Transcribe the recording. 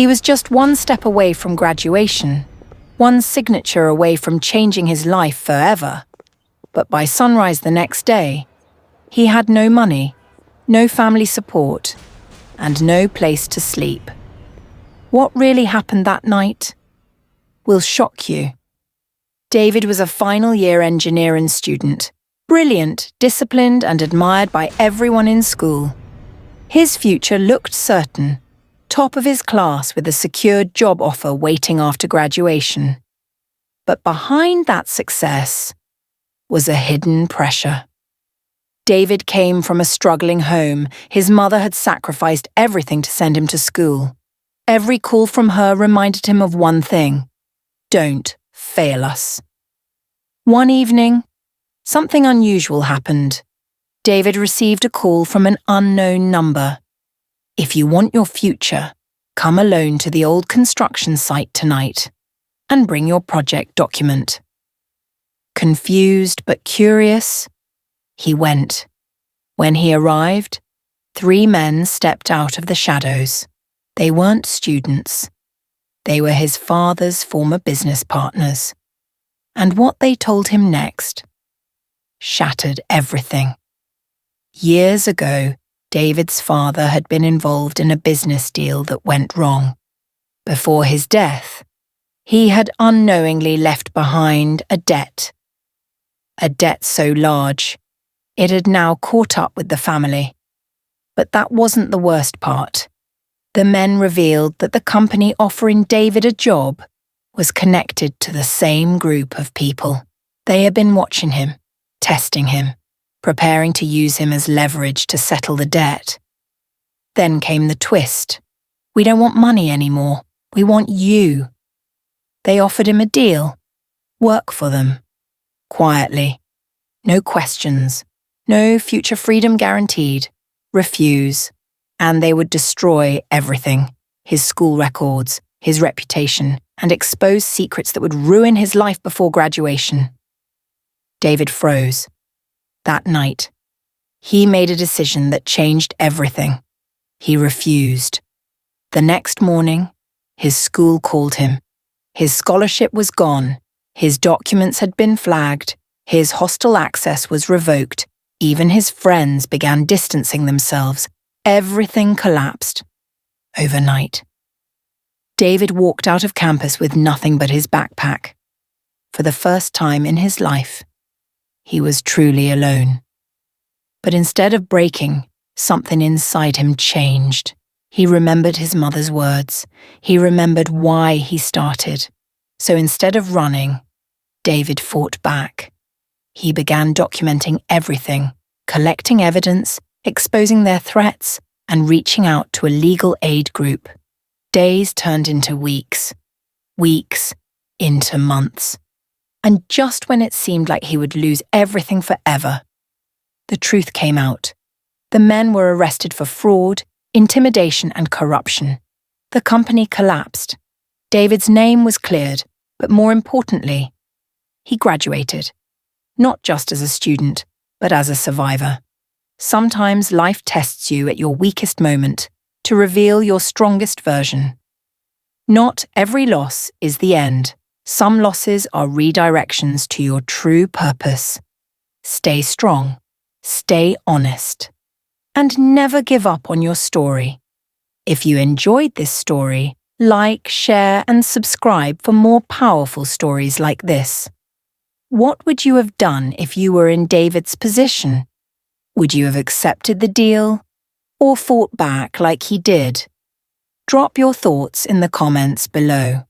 He was just one step away from graduation, one signature away from changing his life forever. But by sunrise the next day, he had no money, no family support, and no place to sleep. What really happened that night will shock you. David was a final-year engineering student, brilliant, disciplined, and admired by everyone in school. His future looked certain, top of his class with a secured job offer waiting after graduation. But behind that success was a hidden pressure. David came from a struggling home. His mother had sacrificed everything to send him to school. Every call from her reminded him of one thing: don't fail us. One evening, something unusual happened. David received a call from an unknown number. If you want your future, come alone to the old construction site tonight and bring your project document. Confused but curious, he went. When he arrived, 3 men stepped out of the shadows. They weren't students. They were his father's former business partners. And what they told him next shattered everything. Years ago, David's father had been involved in a business deal that went wrong. Before his death, he had unknowingly left behind a debt. A debt so large, it had now caught up with the family. But that wasn't the worst part. The men revealed that the company offering David a job was connected to the same group of people. They had been watching him, testing him, preparing to use him as leverage to settle the debt. Then came the twist. We don't want money anymore. We want you. They offered him a deal. Work for them. Quietly. No questions. No future freedom guaranteed. Refuse. And they would destroy everything. His school records, his reputation, and expose secrets that would ruin his life before graduation. David froze. That night, he made a decision that changed everything. He refused. The next morning, his school called him. His scholarship was gone. His documents had been flagged. His hostel access was revoked. Even his friends began distancing themselves. Everything collapsed. Overnight. David walked out of campus with nothing but his backpack. For the first time in his life, he was truly alone. But instead of breaking, something inside him changed. He remembered his mother's words. He remembered why he started. So instead of running, David fought back. He began documenting everything, collecting evidence, exposing their threats, and reaching out to a legal aid group. Days turned into weeks. Weeks into months. And just when it seemed like he would lose everything forever, the truth came out. The men were arrested for fraud, intimidation, and corruption. The company collapsed. David's name was cleared, but more importantly, he graduated. Not just as a student, but as a survivor. Sometimes life tests you at your weakest moment to reveal your strongest version. Not every loss is the end. Some losses are redirections to your true purpose. Stay strong, stay honest, and never give up on your story. If you enjoyed this story, like, share, and subscribe for more powerful stories like this. What would you have done if you were in David's position? Would you have accepted the deal or fought back like he did? Drop your thoughts in the comments below.